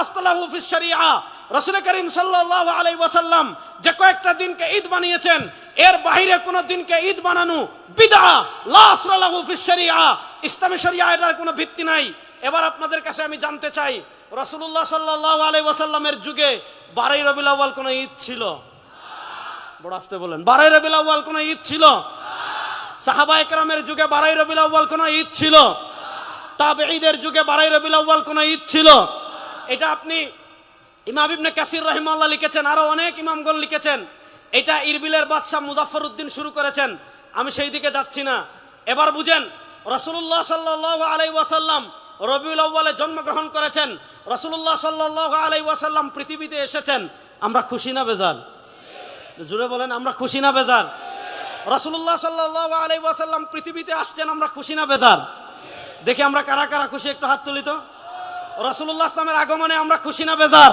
আসতালাহু fish শরিয়া, রাসূল করিম সাল্লাল্লাহু আলাইহি ওয়াসাল্লাম যে কয়েকটা দিনকে ঈদ বানিয়েছেন, এর বাইরে কোনো দিনকে ঈদ বানানো বিদআ, লা আসলাহু ফিশ শরিয়া, ইসলামী শরিয়া এটার কোনো ভিত্তি নাই। এবার আপনাদের কাছে আমি জানতে চাই, রাসূলুল্লাহ সাল্লাল্লাহু আলাইহি ওয়াসাল্লামের যুগে 12ই রবিউল আউয়াল কোনো ঈদ ছিল? বড় আস্তে বলেন, 12ই রবিউল আউয়াল কোনো ঈদ ছিল? সাহাবায়ে কেরামের যুগে 12ই রবিউল আউয়াল কোনো ঈদ ছিল? তাবেঈদের যুগে 12ই রবিউল আউয়াল কোনো ঈদ ছিল? এটা আপনি ইমাম ইবনে কাসির রাহিমাহুল্লাহ লিখেছেন, আরো অনেক ইমামগণ লিখেছেন। এটা ইরবিলের বাদশা মুজাফফর উদ্দিন শুরু করেছেন, আমি সেই দিকে যাচ্ছি না। এবার বুঝেন, রাসূলুল্লাহ সাল্লাল্লাহু আলাইহি ওয়াসাল্লাম রবিউল আউয়ালে জন্মগ্রহণ করেছেন, রাসূলুল্লাহ সাল্লাল্লাহু আলাইহি ওয়াসাল্লাম পৃথিবীতে এসেছেন। আমরা খুশি না বেজার? জোরে বলেন, আমরা খুশি না বেজার? রাসূলুল্লাহ সাল্লাল্লাহু আলাইহি ওয়াসাল্লাম পৃথিবীতে আসছেন, আমরা খুশি না বেজার? দেখি আমরা কারা কারা খুশি, একটু হাত তুলি তো। রাসূলুল্লাহ ইসলামের আগমনে আমরা খুশি না বেজার?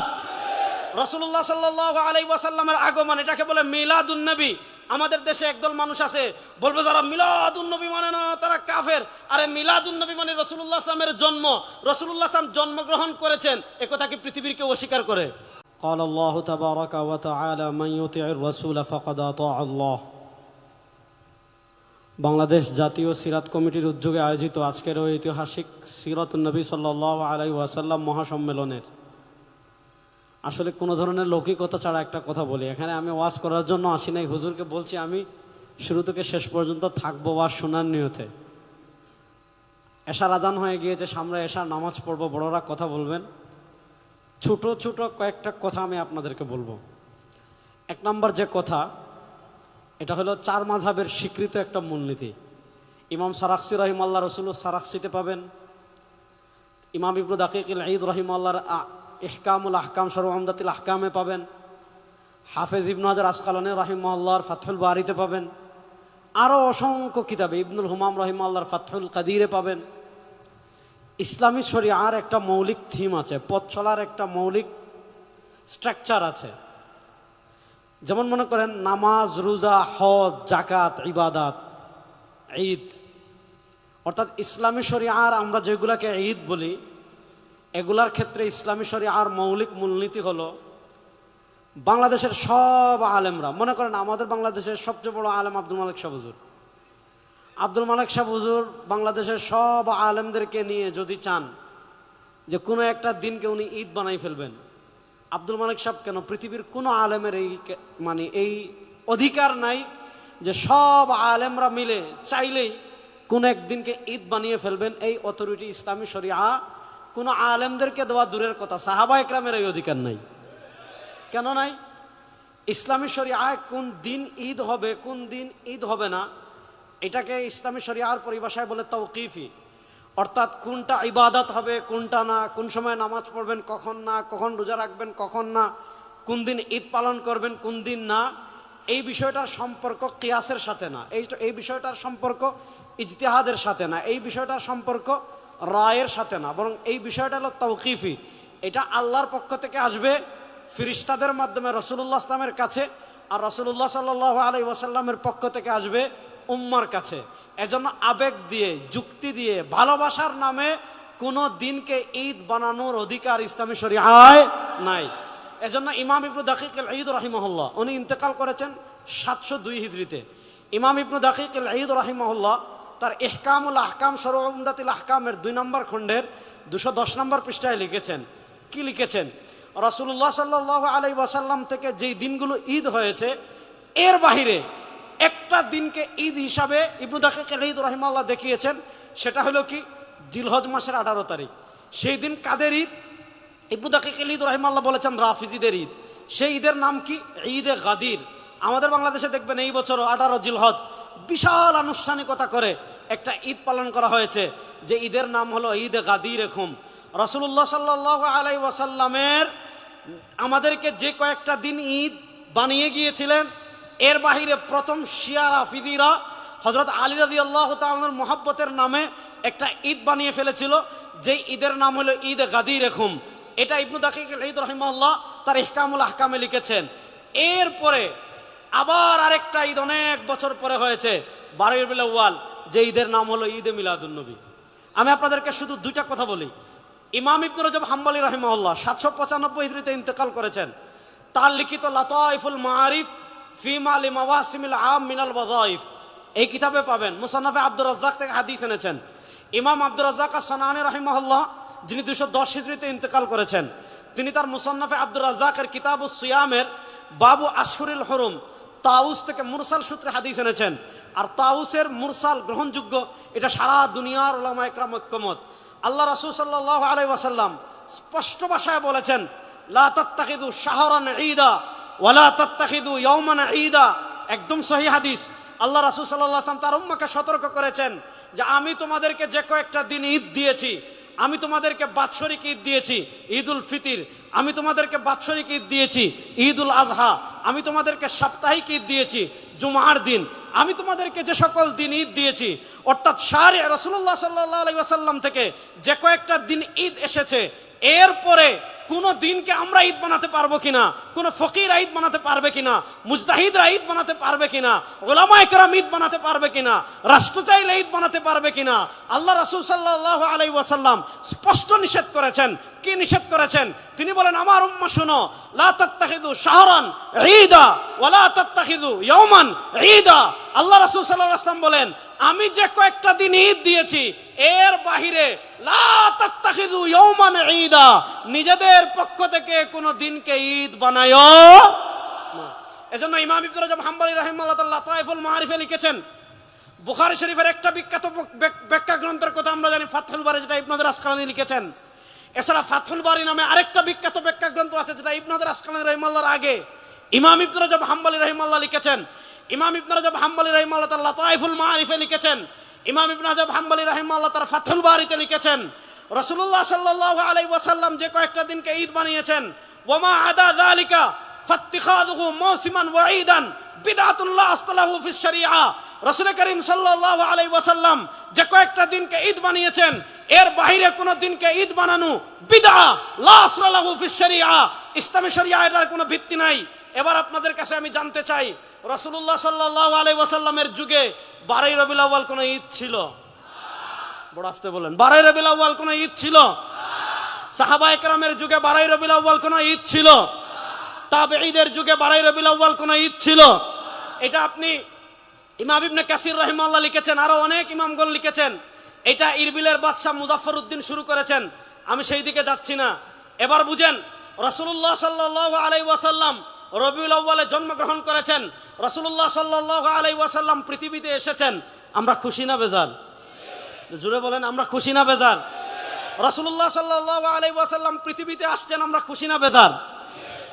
রাসূলুল্লাহ সাল্লাল্লাহু আলাইহি ওয়াসাল্লামের আগমন, এটাকে বলে মিলাদুন নবী। আমাদের দেশে একদল মানুষ আছে, বলবে যারা মিলাদুন নবী মানে না তারা কাফের। আরে মিলাদুন নবী মানে রাসূলুল্লাহ সাল্লামের জন্ম, রাসূলুল্লাহ সাল্লাম জন্মগ্রহণ করেছেন, এ কথা কি পৃথিবীর কেউ অস্বীকার করে? قال الله تبارك وتعالى من يطع الرسول فقد اطاع الله। বাংলাদেশ জাতীয় সিরাত কমিটির উদ্যোগে আয়োজিত আজকের ওই ঐতিহাসিক সিরাতুন নবী সাল্লাল্লাহু আলাইহি ওয়াসাল্লাম মহাসম্মেলনের আসলে কোনো ধরনের লৌকিকতা ছাড়া একটা কথা বলি। এখানে আমি ওয়াজ করার জন্য আসি নাই, হুজুরকে বলছি আমি শুরু থেকে শেষ পর্যন্ত থাকবো ওয়াজ শোনার নিয়তে। এশার আজান হয়ে গিয়েছে, সামনে এশার নামাজ পড়বো, বড়রা কথা বলবেন। ছোট ছোট কয়েকটা কথা আমি আপনাদেরকে বলবো। এক নম্বর যে কথা, এটা হলো চার মাযহাবের স্বীকৃত একটা মূলনীতি। ইমাম সারাখসি রাহিমাহুল্লাহ রাসূলুল্লাহ সারাখসিতে পাবেন, ইমাম ইবনু দাকিকিল ঈদ রাহিমাহুল্লাহর ইহকামুল আহকাম শরহ উমদাতুল আহকামে পাবেন, হাফেজ ইবনু হাজার আসকালানী রাহিমাহুল্লাহর ফাতহুল বারিতে পাবেন, আরও অসংখ্য কিতাবে ইবনুল হুমাম রাহিমাহুল্লাহর ফাতহুল কাদিরে পাবেন। ইসলামী শরিয়ার একটা মৌলিক থিম আছে, পথ চলার একটা মৌলিক স্ট্রাকচার আছে। যেমন মনে করেন নামাজ, রোজা, হজ, যাকাত, ইবাদাত, ঈদ, অর্থাৎ ইসলামী শরিয়ার আমরা যেগুলাকে ঈদ বলি, এগুলার ক্ষেত্রে ইসলামী শরিয়ার মৌলিক মূলনীতি হলো বাংলাদেশের সব আলেমরা, মনে করেন আমাদের বাংলাদেশের সবচেয়ে বড় আলেম আব্দুল মালিক শাহ হুজুর, আব্দুল মালিক শাহ হুজুর বাংলাদেশের সব আলেমদেরকে নিয়ে যদি চান যে কোনো একটা দিনকে উনি ঈদ বানাই ফেলবেন, আব্দুল মালিক সাহেব কেন, পৃথিবীর কোনো আলেমের এই অধিকার নাই যে সব আলেমরা মিলে চাইলেই কোন একদিনকে ঈদ বানিয়ে ফেলবেন। এই অথরিটি ইসলামী শরিয়া কোনো আলেমদেরকে দেওয়া দূরের কথা, সাহাবা একরামের এই অধিকার নাই। কেন নাই? ইসলামী শরিয়ায় কোন দিন ঈদ হবে, কোন দিন ঈদ হবে না, এটাকে ইসলামী শরিয়ার পরিভাষায় বলে তাওকিফি, অর্থাৎ কোনটা ইবাদত হবে কোনটা না, কোন সময় নামাজ পড়বেন কখন না, কখন রোজা রাখবেন কখন না, কোন দিন ঈদ পালন করবেন কোন দিন না, এই বিষয়টার সম্পর্ক কিয়াসের সাথে না, এই বিষয়টার সম্পর্ক ইজতিহাদের সাথে না, এই বিষয়টার সম্পর্ক রায়ের সাথে না, বরং এই বিষয়টা হলো তাওকিফি। এটা আল্লাহর পক্ষ থেকে আসবে ফেরেশতাদের মাধ্যমে রাসূলুল্লাহ ইসলামের কাছে, আর রাসূলুল্লাহ সাল্লাল্লাহু আলাইহি ওয়াসাল্লামের পক্ষ থেকে আসবে উম্মার কাছে। এজন্য আবেগ দিয়ে, যুক্তি দিয়ে, ভালোবাসার নামে কোনো দিনকে ঈদ বানানোর অধিকার ইসলামী শরিয়ায় নাই। এজন্য ইমাম ইবনু দাকিকিল ঈদ রাহিমাহুল্লাহ উনি ইন্তেকাল করেছেন 702 হিজরিতে। ইমাম ইবনু দাকিকিল ঈদ রাহিমাহুল্লাহ তার ইহকামুল আহকাম শরহ উমদাতুল আহকামের 2 নম্বর খণ্ডের 210 নম্বর পৃষ্ঠায় লিখেছেন, কি লিখেছেন? রাসূলুল্লাহ সাল্লাল্লাহু আলাইহি ওয়াসাল্লাম থেকে যেই দিনগুলো ঈদ হয়েছে এর বাহিরে একটা দিনকে ঈদ হিসাবে ইবনু দাকিকিল ঈদ রাহিমাহুল্লাহ দেখিয়েছেন, সেটা হলো কি জিলহজ মাসের 18 তারিখ। সেই দিন কাদের ঈদ? ইবনু দাকিকিল ঈদ রাহিমাহুল্লাহ বলেছেন রাফিজিদের ঈদ। সেই ঈদের নাম কি? ঈদে গাদির। আমাদের বাংলাদেশে দেখবেন এই বছর 18 জিলহজ বিশাল আনুষ্ঠানিকতা করে একটা ঈদ পালন করা হয়েছে, যে ঈদের নাম হলো ঈদে গাদির। এরকম রাসূলুল্লাহ সাল্লাল্লাহু আলাইহি ওয়াসাল্লামের আমাদেরকে যে কয়েকটা দিন ঈদ বানিয়ে গিয়েছিলেন, এর বাহিরে প্রথম শিয়া রাফিদিরা হযরত আলী রাদিয়াল্লাহু তাআলার মুহাব্বতের নামে একটা ঈদ বানিয়ে ফেলেছিল, যে ঈদের নাম হলো ঈদ গাদির। এরকম এটা ইবনু দাকিকিল ঈদ রাহিমাহুল্লাহ তার ইহকামুল আহকামে লিখেছেন। এরপরে আবার আরেকটা ঈদ অনেক বছর পরে হয়েছে 12 রবিউল আউয়াল, যে ঈদের নাম হলো ঈদে মিলাদুন নবী। আমি আপনাদেরকে শুধু দুইটা কথা বলি, ইমাম ইবনে রজব হাম্বলী রাহিমাহুল্লাহ 795 হিজরিতে ইন্তেকাল করেছেন। তার লিখিত লাতাইফুল মাআরিফ ফিমা লিমাওয়াসিমিল আম মিনাল ওয়াযাইফ এই কিতাবে পাবেন। মুসান্নাফে আব্দুর রাজ্জাক থেকে হাদিস এনেছেন। ইমাম আব্দুর রাজ্জাক আস-সানাআনী রাহিমাহুল্লাহ যিনি 210 হিজরিতে ইন্তেকাল করেছেন, তিনি তার মুসান্নাফে আব্দুর রাজ্জাকের কিতাবুস সিয়ামের বাবু আশহুরিল হুরুম তাউস থেকে মুরসাল সূত্রে হাদিস এনেছেন। আর তাউসের মুরসাল গ্রহণযোগ্য, এটা সারা দুনিয়ার উলামা ইকরাম ঐক্যমত। আল্লাহ রাসূল সাল্লাল্লাহু আলাইহি ওয়াসাল্লাম স্পষ্ট ভাষায় বলেছেন, লা তাত্তাখিযু শাহরান ঈদা ওয়া লা তাত্তাখিযু ইয়াওমান ঈদা। একদম সহিহ হাদিস। আল্লাহ রাসূল সাল্লাল্লাহু আলাইহি ওয়াসাল্লাম তার উম্মতকে সতর্ক করেছেন যে আমি তোমাদেরকে যে কয়েকটা দিন ঈদ দিয়েছি, আমি তোমাদেরকে বাৎসরিক ঈদ দিয়েছি ঈদুল ফিতর, আমি তোমাদেরকে বাৎসরিক ঈদ দিয়েছি ঈদুল আজহা, আমি তোমাদেরকে সাপ্তাহিক ঈদ দিয়েছি জুমার দিন, আমি তোমাদেরকে যে সকল দিন ঈদ দিয়েছি, অর্থাৎ শারঈ রাসূলুল্লাহ সাল্লাল্লাহু আলাইহি ওয়াসাল্লাম থেকে যে কয়েকটা দিন ঈদ এসেছে, এরপরে কোন দিনকে আমরা ঈদ বানাতে পারবো কিনা, কোন ফকির ঈদ বানাতে পারবে কিনা, মুজতাহিদরা ঈদ বানাতে পারবে কিনা, উলামায়ে কেরাম ঈদ বানাতে পারবে কিনা, রাষ্ট্র চাইলে ঈদ বানাতে পারবে কিনা, আল্লাহ রাসূল সাল্লাল্লাহু আলাইহি ওয়াসাল্লাম স্পষ্ট নিষেধ করেছেন। কি নিষেধ করেছেন? তিনি বলেন, আমার উম্মাহ শুনো, লা তাত্তাখিযু শাহরান ঈদা ওয়া লা তাত্তাখিযু ইয়াওমান ঈদা। আল্লাহ রাসূল সাল্লাল্লাহু আলাইহি ওয়াসাল্লাম বলেন, আমি যে কয়েকটা দিন ঈদ দিয়েছি এর বাহিরে লা তাত্তাখিযু ইয়াওমান ঈদা, নিজেদের পক্ষ থেকে কোন দিনকে ঈদ বানায়ো না। এজন্য ইমাম ইবনে রজব হাম্বলী রাহিমাহুল্লাহ তাআলা লাতাইফুল মাআরিফে লিখেছেন, বুখারী শরীফের একটা বিখ্যাত ব্যাখ্যা গ্রন্থের কথা আমরা জানি, ফাতহুল বারী, যেটা ইবনে হাজার আসকালানী লিখেছেন। এছাড়া ফাতহুল বারী নামে আরেকটা বিখ্যাত ব্যাখ্যা গ্রন্থ আছে, যেটা ইবনে হাজার আসকালানী রাহিমাহুল্লাহর আগে ইমাম ইবনে রজব হাম্বলী রাহিমাহুল্লাহ লিখেছেন। ইমাম ইবনে রজব হাম্বলী রাহিমাহুল্লাহ তাআলা লাতাইফুল মাআরিফে লিখেছেন, ইমাম ইবনে রজব হাম্বলী রাহিমাহুল্লাহ তাআলা ফাতহুল বারীতে লিখেছেন, রাসূলুল্লাহ সাল্লাল্লাহু আলাইহি ওয়াসাল্লাম যে কয়েকটা দিনকে ঈদ বানিয়েছেন, ওয়া মা আদা যালিকা ফাত্তিখাযুহু মাওসিমান ওয়া ঈদান বিদআতুন লা আসলাহু ফিশ শরিআহ। রাসূল করিম সাল্লাল্লাহু আলাইহি ওয়াসাল্লাম যে কয়েকটা দিনকে ঈদ বানিয়েছেন, এর বাইরে কোন দিনকে ঈদ বানানো বিদআ, লা আসলাহু ফিশ শরিআহ, ইসলামী শরিয়া এটার কোনো ভিত্তি নাই। এবার আপনাদের কাছে আমি জানতে চাই, রাসূলুল্লাহ সাল্লাল্লাহু আলাইহি ওয়াসাল্লামের যুগে 12 রবিউল আউয়াল কোন ঈদ ছিল? বড় আস্তে বলেন, 12 রবিউল আউয়াল কোন ঈদ ছিল? সাহাবায়ে কেরামের যুগে 12 রবিউল আউয়াল কোন ঈদ ছিল? তাবেঈদের যুগে 12 রবিউল আউয়াল কোন ঈদ ছিল? এটা আপনি ইমাম ইবনে কাসির রাহিমাহুল্লাহ লিখেছেন, আরো অনেক ইমামগণ লিখেছেন। এটা ইরবিলের বাদশা মুজাফফর উদ্দিন শুরু করেছেন, আমি সেই দিকে যাচ্ছি না। এবার বুঝেন, রাসূলুল্লাহ সাল্লাল্লাহু আলাইহি ওয়াসাল্লাম রবিউল আউয়ালে জন্মগ্রহণ করেছেন, রাসূলুল্লাহ সাল্লাল্লাহু আলাইহি ওয়াসাল্লাম পৃথিবীতে এসেছেন। আমরা খুশি না বেজার? জোরে বলেন, আমরা খুশি না বেজার? রাসূলুল্লাহ সাল্লাল্লাহু আলাইহি ওয়াসাল্লাম পৃথিবীতে আসছেন, আমরা খুশি না বেজার?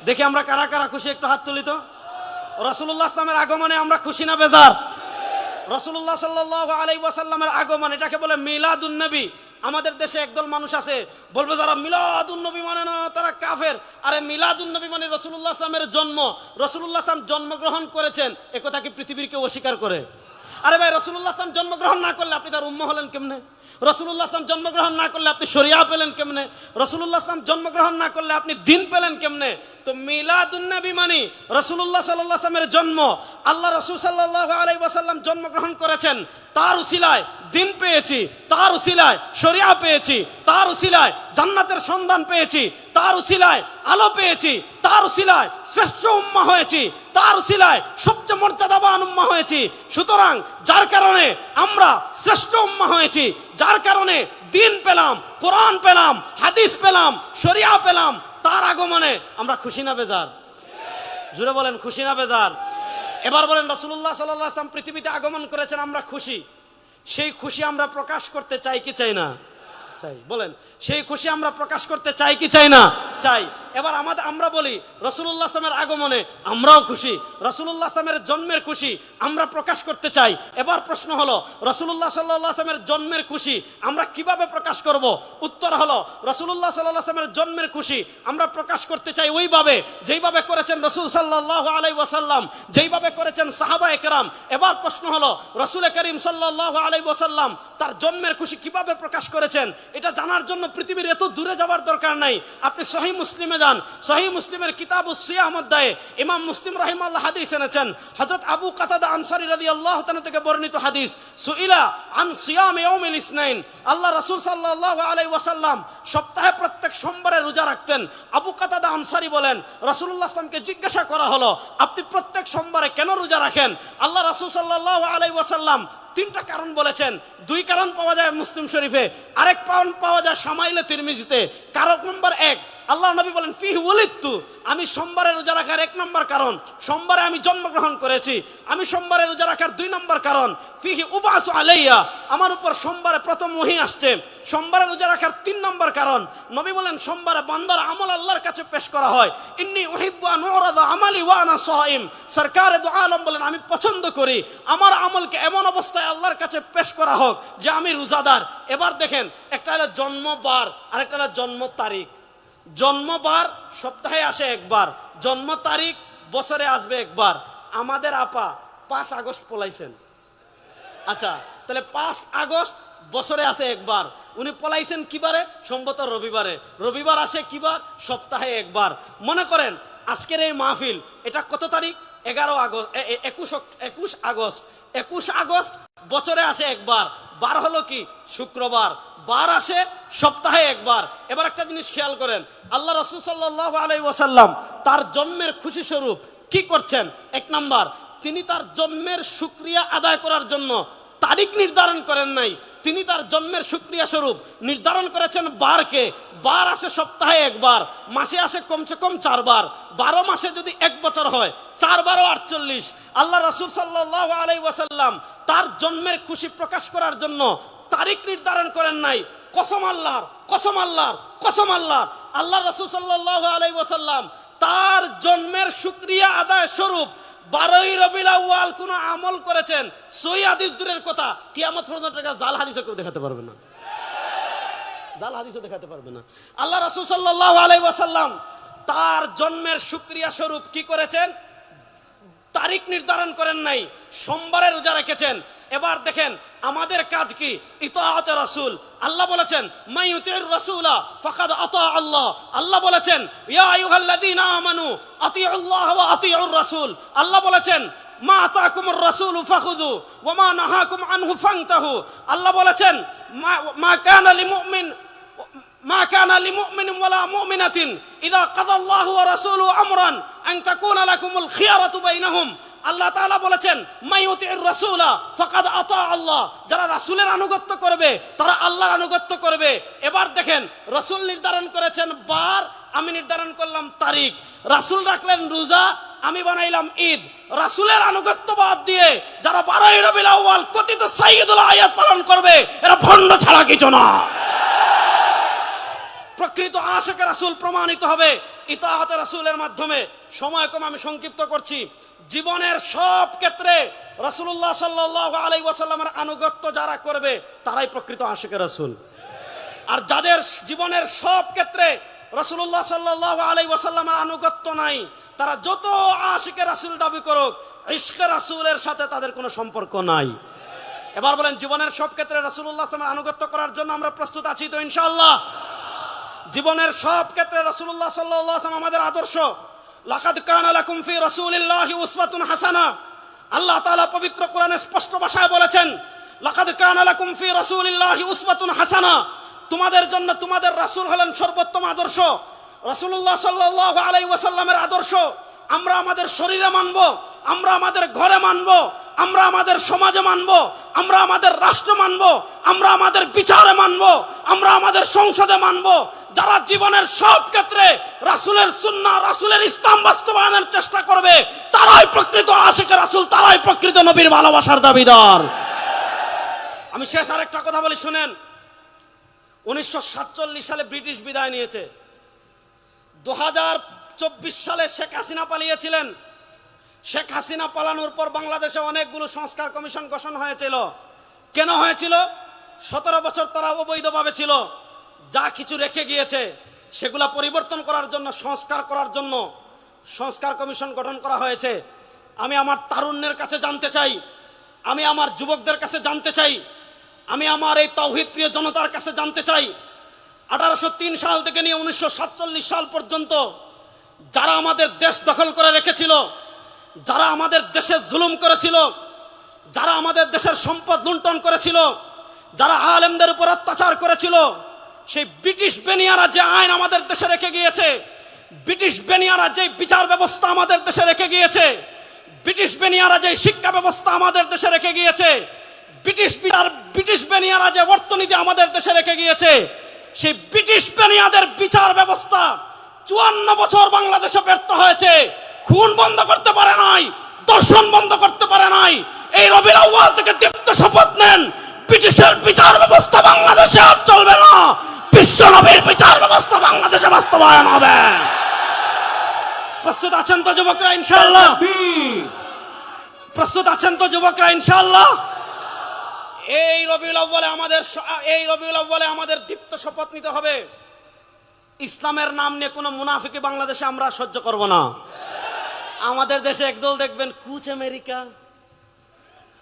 দেখি আমরা কারা কারা খুশি, একটু হাত তুলি তো। রাসূলুল্লাহ ইসলামের আগমনে আমরা খুশি না বেজার? রাসূলুল্লাহ সাল্লাল্লাহু আলাইহি ওয়াসাল্লামের আগমন, এটাকে বলে মিলাদুন নবী। আমাদের দেশে একদল মানুষ আছে, বলবে যারা মিলাদুন নবী মানে না তারা কাফের। আরে মিলাদুন নবী মানে রাসূলুল্লাহ ইসলামের জন্ম, রাসূলুল্লাহ ইসলাম জন্মগ্রহণ করেছেন, এ কথা কি পৃথিবীর কেউ অস্বীকার করে? আরে ভাই, রাসূলুল্লাহ ইসলাম জন্মগ্রহণ না করলে আপনি তার উম্মাহ হলেন কেমনে? রাসূলুল্লাহ ইসলাম জন্মগ্রহণ না করলে আপনি শরিয়া পেলেন কেমনে? রাসূলুল্লাহ ইসলাম জন্মগ্রহণ না করলে আপনি দিন পেলেন কেমনে? তো মিলাদুন নবী মানে রাসূলুল্লাহ সাল্লাল্লাহু আলাইহি ওয়াসাল্লামের জন্ম। আল্লাহ রাসূল সাল্লাল্লাহু আলাইহি ওয়াসাল্লাম জন্মগ্রহণ করেছেন, তার উসিলায় দিন পেয়েছি, তার উসিলায় শরিয়া পেয়েছি, তার উসিলায় জান্নাতের সন্ধান পেয়েছি, তার উসিলায় আলো পেয়েছি, তার উসিলায় শ্রেষ্ঠ উম্মাহ হয়েছি, তার উসিলায় সবচেয়ে মর্যাদাবান উম্মাহ হয়েছি। সুতরাং যার কারণে আমরা শ্রেষ্ঠ উম্মাহ হয়েছি, যার কারণে দিন পেলাম, কোরআন পেলাম, হাদিস পেলাম, শরিয়া পেলাম, তার আগমনে আমরা খুশি না বেজার? জুড়ে বলেন, খুশি না বেজার? এবার বলেন, রাসূলুল্লাহ সাল্লাল্লাহু আলাইহি ওয়াসাল্লাম পৃথিবীতে আগমন করেছেন, আমরা খুশি। সেই খুশি আমরা প্রকাশ করতে চাই কি চাই না? চাই। বলেন, সেই খুশি আমরা প্রকাশ করতে চাই কি চাই না? চাই। এবার আমরা বলি রাসূলুল্লাহ সাল্লাল্লাহু আলাইহি ওয়াসাল্লামের আগমনে আমরাও খুশি, রাসূলুল্লাহ সাল্লাল্লাহু আলাইহি ওয়াসাল্লামের জন্মের খুশি আমরা প্রকাশ করতে চাই। এবার প্রশ্ন হলো, রাসূলুল্লাহ সাল্লাল্লাহু আলাইহি ওয়াসাল্লামের জন্মের খুশি আমরা কিভাবে প্রকাশ করব? উত্তর হলো, রাসূলুল্লাহ সাল্লাল্লাহু আলাইহি ওয়াসাল্লামের জন্মের খুশি আমরা প্রকাশ করতে চাই ওইভাবে যেইভাবে করেছেন রাসূল সাল্লাল্লাহু আলাইহি ওয়াসাল্লাম, যেইভাবে করেছেন সাহাবায়ে কেরাম। এবার প্রশ্ন হলো, রাসূল করিম সাল্লাল্লাহু আলাইহি ওয়াসাল্লাম তার জন্মের খুশি কিভাবে প্রকাশ করেছেন? এটা জানার জন্য পৃথিবীর এত দূরে যাওয়ার দরকার নাই। আপনি সহিহ মুসলিমে যান, সহিহ মুসলিমের কিতাবুস সিয়াম অধ্যায়ে ইমাম মুসলিম রাহিমাহুল্লাহ হাদিস এনেছেন। হযরত আবু কাতাদা আনসারী রাদিয়াল্লাহু তাআলা থেকে বর্ণিত হাদিস, সুইলা আন সিয়াম ইয়াউমিল ইসনাইন, আল্লাহ রাসূল সাল্লাল্লাহু আলাইহি ওয়াসাল্লাম সপ্তাহে প্রত্যেক সোমবারে রোজা রাখতেন। আবু কাতাদা আনসারী বলেন, রাসূলুল্লাহ সাল্লাল্লাহু আলাইহি ওয়াসাল্লামকে জিজ্ঞাসা করা হলো, আপনি প্রত্যেক সোমবারে কেন রোজা রাখেন? আল্লাহ রাসূল সাল্লাল্লাহু আলাইহি ওয়াসাল্লাম তিনটা কারণ বলেছেন। দুই কারণ পাওয়া যায় মুসলিম শরীফে, আরেক কারণ পাওয়া যায় শামাইলে তিরমিজিতে। কারণ নম্বর এক, আল্লাহ নবী বলেন ফিহি ওয়ালিদতু, আমি সোমবারে রোজা রাখার এক নম্বর কারণ, সোমবারে আমি জন্মগ্রহণ করেছি। আমি সোমবারে রোজা রাখার দুই নম্বর কারণ, ফিহি উবাসু আলাইয়া, আমার উপর সোমবারে প্রথম ওহী আসছে। সোমবারে রোজা রাখার তিন নম্বর কারণ, নবী বলেন সোমবারে বান্দার আমল আল্লাহর কাছে পেশ করা হয়। ইন্নী উহিব্বু আন উরাদা আমালি ওয়া আনা সাইম, সরকারে দু আলম বলেন আমি পছন্দ করি আমার আমলকে এমন অবস্থায় আল্লাহর কাছে পেশ করা হোক যে আমি রোজাদার। এবার দেখেন, একটা হলো জন্মবার আর একটা হলো জন্ম তারিখ। জন্মবার সপ্তাহে আসে একবার, জন্ম তারিখ বছরে আসবে একবার। আমাদের আপা 5 আগস্ট পলাইছেন, আচ্ছা তাহলে 5 আগস্ট বছরে আসে একবার। উনি পলাইছেন কিবারে? সম্ভবত রবিবারে। রবিবার আসে কিবার? সপ্তাহে একবার। মনে করেন আজকের এই মাহফিল, এটা কত তারিখ? 11 আগস্ট, 21 আগস্ট। 21 আগস্ট বছরে আসে একবার, বার হলো কি? শুক্রবার। বার আসে সপ্তাহে একবার। এবার একটা জিনিস খেয়াল করেন, আল্লাহ রাসূল সাল্লাল্লাহু আলাইহি ওয়াসাল্লাম তার জন্মের খুশি স্বরূপ কি করছেন? এক নাম্বার, তিনি তার জন্মের শুকরিয়া আদায় করার জন্য তারিখ নির্ধারণ করেন নাই, তিনি তার জন্মের শুকরিয়া স্বরূপ নির্ধারণ করেছেন বারকে। বার আসে সপ্তাহে একবার, মাসে আসে কমসে কম 4 বার। 12 মাসে যদি 1 বছর হয়, 4 বার 48। আল্লাহ রাসূল সাল্লাল্লাহু আলাইহি ওয়াসাল্লাম তার জন্মের খুশি প্রকাশ করার জন্য তারিখ নির্ধারণ করেন নাই। কসম আল্লাহর, কসম আল্লাহর, কসম আল্লাহর, আল্লাহ রাসূল সাল্লাল্লাহু আলাইহি ওয়াসাল্লাম তার জন্মের শুকরিয়া আদায় স্বরূপ 12ই রবিউল আউয়াল কোন আমল করেছেন, সহিহ হাদিস দূরের কথা, কিয়ামত পর্যন্ত জাল হাদিসও কেউ দেখাতে পারবে না, জাল হাদিসও দেখাতে পারবে না। আল্লাহ রাসূল সাল্লাল্লাহু আলাইহি ওয়াসাল্লাম তার জন্মের শুকরিয়া স্বরূপ কি করেছেন? তারিখ নির্ধারণ করেন নাই, সোমবারে রোজা রেখেছেন। এবার দেখেন আমাদের কাজ কি? ইতাআতে রাসূল। আল্লাহ বলেছেন মান ইউতির রাসূলা ফাকাদ আতা আল্লাহ। আল্লাহ বলেছেন ইয়া আইয়ুহাল্লাযীনা আমানু আতিউল্লাহ ওয়া আতিউর রাসূল। আল্লাহ বলেছেন মা আতাকুমুর রাসূলু ফাখুযু ওয়া মা নাহাকুম আনহু ফান্তাহু। আল্লাহ বলেছেন মা কানা লিমুমিন মা কানা লিমুমিনিন ওয়ালা মুমিনাতিন ইযা কাযাল্লাহু ওয়া রাসূলুহু আমরান আন তাকুনা লাকুমুল খিয়ারাতু বাইনাহুম। আল্লাহ তাআলা বলেছেন মাইয়ুতির রাসূলা ফাকাদ আতা আল্লাহ, যারা রাসূলের আনুগত্য করবে তারা আল্লাহর আনুগত্য করবে। এবার দেখেন রাসূল নির্ধারণ করেছেন বার, আমি নির্ধারণ করলাম তারিখ। রাসূল রাখলেন রোজা, আমি বানাইলাম ঈদ। রাসূলের আনুগত্য বাদ দিয়ে যারা 12ই রবিউল আউয়াল কথিত সাইয়্যিদুল আয়াত পালন করবে, এরা ভণ্ড ছাড়া কিছু না। প্রকৃত আশিকে রাসূল প্রমাণিত হবে ইতাআতে রাসূলের মাধ্যমে। সময় কম, আমি সংক্ষিপ্ত করছি। জীবনের সব ক্ষেত্রে রাসূলুল্লাহ সাল্লাল্লাহু আলাইহি ওয়াসাল্লামের আনুগত্য যারা করবে তারাই প্রকৃত আশিকে রাসূল। আর যাদের জীবনের সব ক্ষেত্রে রাসূলুল্লাহ সাল্লাল্লাহু আলাইহি ওয়াসাল্লামের আনুগত্য নাই, তারা যত আশিকে রাসূল দাবি করুক, ইশকে রাসূলের সাথে তাদের কোনো সম্পর্ক নাই। এবার বলেন জীবনের সব ক্ষেত্রে রাসূলুল্লাহ সাল্লাল্লাহু আলাইহি ওয়াসাল্লামের আনুগত্য করার জন্য আমরা প্রস্তুত আছি তো ইনশাআল্লাহ? জীবনের সব ক্ষেত্রে রাসূলুল্লাহ সাল্লাল্লাহু আলাইহি ওয়াসাল্লাম আমাদের আদর্শ। লাকাদ কানা লাকুম ফি রাসূলিল্লাহি উসওয়াতুন হাসানাহ। আল্লাহ তাআলা পবিত্র কোরআনে স্পষ্ট ভাষায় বলেছেন লাকাদ কানা লাকুম ফি রাসূলিল্লাহি উসওয়াতুন হাসানাহ, তোমাদের জন্য তোমাদের রাসূল হলেন সর্বোত্তম আদর্শ। রাসূলুল্লাহ সাল্লাল্লাহু আলাইহি ওয়াসাল্লামের আদর্শ আমরা আমাদের শরীরে মানব, আমরা আমাদের ঘরে মানব, আমরা আমাদের সমাজে মানব, আমরা আমাদের রাষ্ট্রে মানব, আমরা আমাদের বিচারে মানব, আমরা আমাদের সংসদে মানব। যারা জীবনের সব ক্ষেত্রে রাসূলের সুন্নাহ, রাসূলের ইসলাম বাস্তবায়নের চেষ্টা করবে, তারাই প্রকৃত আশিকে রাসূল, তারাই প্রকৃত নবীর ভালোবাসার দাবিদার। আমি শেষ আরেকটা কথা বলি, শুনেন। 1947 সালে ব্রিটিশ বিদায় নিয়েছে। 2024 সালে শেখ হাসিনা পালিয়েছিলেন। শেখ হাসিনা পালানোর পর বাংলাদেশে অনেকগুলো সংস্কার কমিশন গঠন হয়েছিল। কেন হয়েছিল? 17 বছর তারা অবৈধভাবে ছিল। যা কিছু রেখে গিয়েছে সেগুলা পরিবর্তন করার জন্য, সংস্কার করার জন্য সংস্কার কমিশন গঠন করা হয়েছে। আমি আমার তারুণ্যের কাছে জানতে চাই, আমি আমার যুবকদের কাছে জানতে চাই, আমি আমার এই তাওহীদ প্রিয় জনতার কাছে জানতে চাই, 1803 সাল থেকে নিয়ে 1947 সাল পর্যন্ত যারা আমাদের দেশ দখল করে রেখেছিল, যারা আমাদের দেশে জুলুম করেছিল, যারা আমাদের দেশের সম্পদ লুণ্ঠন করেছিল, যারা আলেমদের উপর অত্যাচার করেছিল, সেই ব্রিটিশ বেনিয়ারা যে আইন আমাদের দেশে রেখে গিয়েছে, ব্রিটিশ বেনিয়ারা যে বিচার ব্যবস্থা আমাদের দেশে রেখে গিয়েছে, ব্রিটিশ বেনিয়ারা যে শিক্ষা ব্যবস্থা আমাদের দেশে রেখে গিয়েছে, ব্রিটিশ বেনিয়ারা যে অর্থনীতি আমাদের দেশে রেখে গিয়েছে, সেই ব্রিটিশ বেনিয়াদের বিচার ব্যবস্থা 54 বছর বাংলাদেশে ব্যর্থ হয়েছে। খুন বন্ধ করতে পারে নাই, দর্শন বন্ধ করতে পারে নাই। এই রবিউল আউয়াল থেকে দীপ্ত শপথ নেন, ব্রিটিশের বিচার ব্যবস্থা বাংলাদেশে আর চলবে না, বিশ্ব নবীর বিচার ব্যবস্থা বাংলাদেশে বাস্তবায়ন হবে। প্রস্তুত আছেন তো যুবকরা ইনশাআল্লাহ? প্রস্তুত আছেন তো যুবকরা ইনশাআল্লাহ? এই রবিউল আউয়ালে আমাদের দীপ্ত শপথ নিতে হবে, ইসলামের নাম নিয়ে কোনো মুনাফিকি বাংলাদেশে আমরা সহ্য করব না। আমাদের দেশে একদল দেখবেন কুচ আমেরিকা,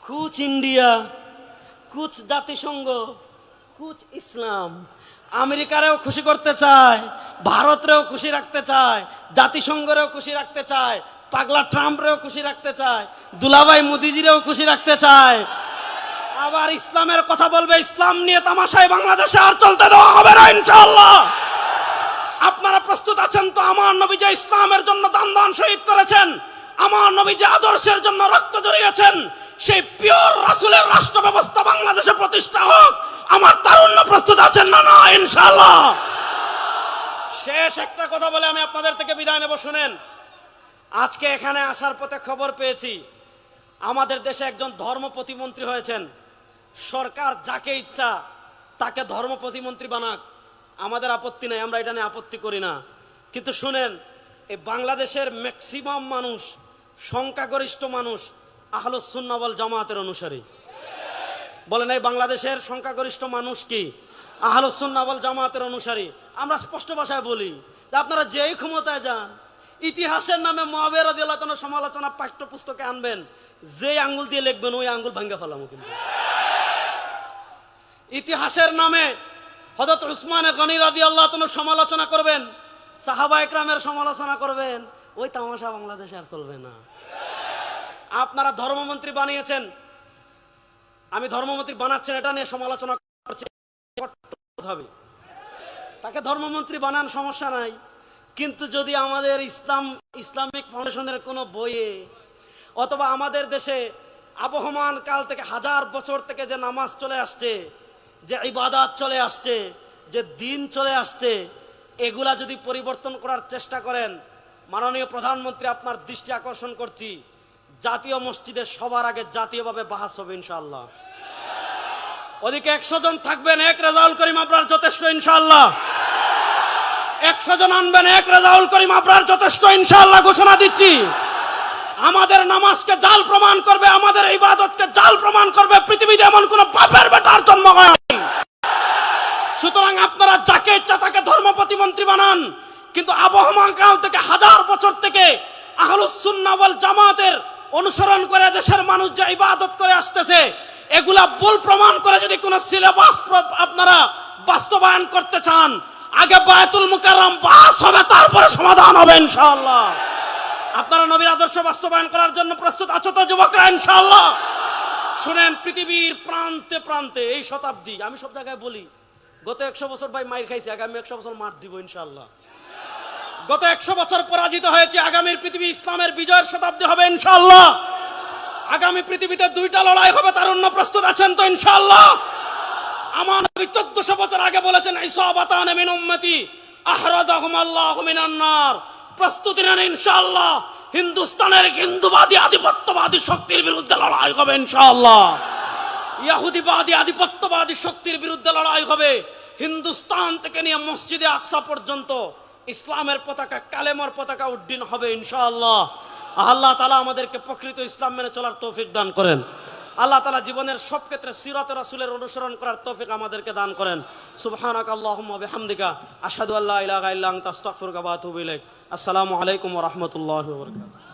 কুচ ইন্ডিয়া, কুচ জাতিসংঘ, কুচ ইসলাম। আমেরিকারেও খুশি করতে চায়, ভারতরেও খুশি রাখতে চায়, জাতিসংঘরেও খুশি রাখতে চায়, পাগলা ট্রাম্পরেও খুশি রাখতে চায়, দুলাভাই মোদিজিরেও খুশি রাখতে চায়। আবার ইসলামের কথা বলবে, ইসলাম নিয়ে তামাশায় বাংলাদেশে আর চলতে দেওয়া হবে না ইনশাআল্লাহ। আপনারা প্রস্তুত আছেন তো? আমার নবী যে ইসলামের জন্য দান শহীদ করেছেন, আমার নবী যে আদর্শের জন্য রক্ত ঝরিয়েছেন, সেই পিওর রাসূলের রাষ্ট্র ব্যবস্থা বাংলাদেশে প্রতিষ্ঠা হোক। আমার তারুণ্য প্রস্তুত আছেন না? না ইনশাআল্লাহ। শেষ একটা কথা বলে আমি আপনাদের থেকে বিদায় নেব, শুনেন। আজকে এখানে আসার পথে খবর পেয়েছি আমাদের দেশে একজন ধর্ম প্রতিমন্ত্রী হয়েছেন। সরকার যাকে ইচ্ছা তাকে ধর্ম প্রতিমন্ত্রী বানাক, আমাদের আপত্তি নাই, আমরা এটা নিয়ে আপত্তি করি না। কিন্তু শুনেন, এই বাংলাদেশের ম্যাক্সিমাম মানুষ, সংখ্যাগরিষ্ঠ মানুষ আহলুস সুন্নাহ ওয়াল জামাতের অনুসারী। বলেন, এই বাংলাদেশের সংখ্যাগরিষ্ঠ মানুষ কি আহলুস সুন্নাহ ওয়াল জামাতের অনুসারী? আমরা স্পষ্ট ভাষায় বলি যে আপনারা যেই ক্ষমতায় যান, ইতিহাসের নামে মুআবিয়া রাদিয়াল্লাহু তাআলার সমালোচনা পাঠ্যপুস্তকে আনবেন, যে আঙ্গুল দিয়ে লিখবেন ওই আঙ্গুল ভাঙা ফেলামু। কিন্তু ইতিহাসের নামে হযরত উসমান গনি রাদিয়াল্লাহু তাআলার সমালোচনা করবেন, সাহাবা একরামের সমালোচনা করবেন, ওই তামাশা বাংলাদেশে আর চলবে না। আপনারা ধর্মমন্ত্রী বানিয়েছেন, আমি ধর্মমন্ত্রী বানাচ্ছেন এটা নিয়ে সমালোচনা করছি, তাকে ধর্মমন্ত্রী বানান, সমস্যা নাই। কিন্তু যদি আমাদের ইসলামিক ফাউন্ডেশনের কোনো বইয়ে অথবা আমাদের দেশে আবহমান কাল থেকে, হাজার বছর থেকে যে নামাজ চলে আসছে, যে ইবাদত চলে আসছে, যে দিন চলে আসছে, এগুলা যদি পরিবর্তন করার চেষ্টা করেন, মাননীয় প্রধানমন্ত্রী আপনার দৃষ্টি আকর্ষণ করছি, জাতীয় মসজিদে সবার আগে জাতীয়ভাবে বাহাস হবে ইনশাআল্লাহ। ওদিকে 100 জন থাকবেন, এক রেজাউল করিম আপনার যথেষ্ট ইনশাআল্লাহ। 100 জন আনবেন, এক রেজাউল করিম আপনার যথেষ্ট ইনশাআল্লাহ। ঘোষণা দিচ্ছি, আমাদের নামাজকে জাল প্রমাণ করবে, আমাদের ইবাদতকে জাল প্রমাণ করবে পৃথিবীতে এমন কোন বাপের বেটার জন্ম হয়। সুতরাং আপনারা যাকে ইচ্ছা তাকে ধর্ম প্রতিমন্ত্রী বানান, কিন্তু আবহমান কাল থেকে, হাজার বছর থেকে আহলুস সুন্নাহ ওয়াল জামাতের অনুসরণ করে দেশের মানুষ যে ইবাদত করে আসতেছে, এগুলা ভুল প্রমাণ করে যদি কোন সিলেবাস আপনারা বাস্তবায়ন করতে চান, আগে বায়তুল মুকাররম বাস হবে, তারপরে সমাধান হবে ইনশাআল্লাহ। আপনারা নবীর আদর্শ বাস্তবায়ন করার জন্য প্রস্তুত আছো তো যুবকরা ইনশাআল্লাহ? শুনেন, পৃথিবীর প্রান্তে প্রান্তে এই শতাব্দী, আমি সব জায়গায় বলি, গত 100 বছর ভাই মাইর খাইছি, আগামী 100 বছর মার দিব ইনশাআল্লাহ। গত 100 বছর পরাজিত হয়েছে, আগামীর পৃথিবী ইসলামের বিজয়ের শতাব্দী হবে ইনশাআল্লাহ। আগামী পৃথিবীতে 2টা লড়াই হবে, তারুণ্য প্রস্তুত আছেন তো ইনশাআল্লাহ? আমার নবী 1400 বছর আগে বলেছেন, ইসাবাতান মিন উম্মতি আহরাজাহুম আল্লাহু মিনান নার। প্রস্তুতি নেন ইনশাআল্লাহ। হিন্দুস্তানের হিন্দুবাদী আধিপত্যবাদী শক্তির বিরুদ্ধে লড়াই হবে ইনশাআল্লাহ। ইহুদিবাদী আধিপত্যবাদী শক্তির বিরুদ্ধে লড়াই হবে। হিন্দুস্তান থেকে নিয়ে মসজিদে আকসা পর্যন্ত ইসলামের পতাকা, কালেমার পতাকা উড্ডীন হবে ইনশাআল্লাহ। আল্লাহ তাআলা আমাদেরকে প্রকৃত ইসলাম মেনে চলার তৌফিক দান করেন। আল্লাহ তাআলা জীবনের সব ক্ষেত্রে সিরাত রাসূলের অনুসরণ করার তৌফিক আমাদেরকে দান করেন। সুবহানাকা আল্লাহুম্মা বিহামদিকা আশহাদু আল্লা ইলাহা ইল্লা আনতা আস্তাগফিরুকা ওয়া আতুবু ইলাইক। আসসালামু আলাইকুম ওয়া রাহমাতুল্লাহি ওয়া বারাকাতুহু।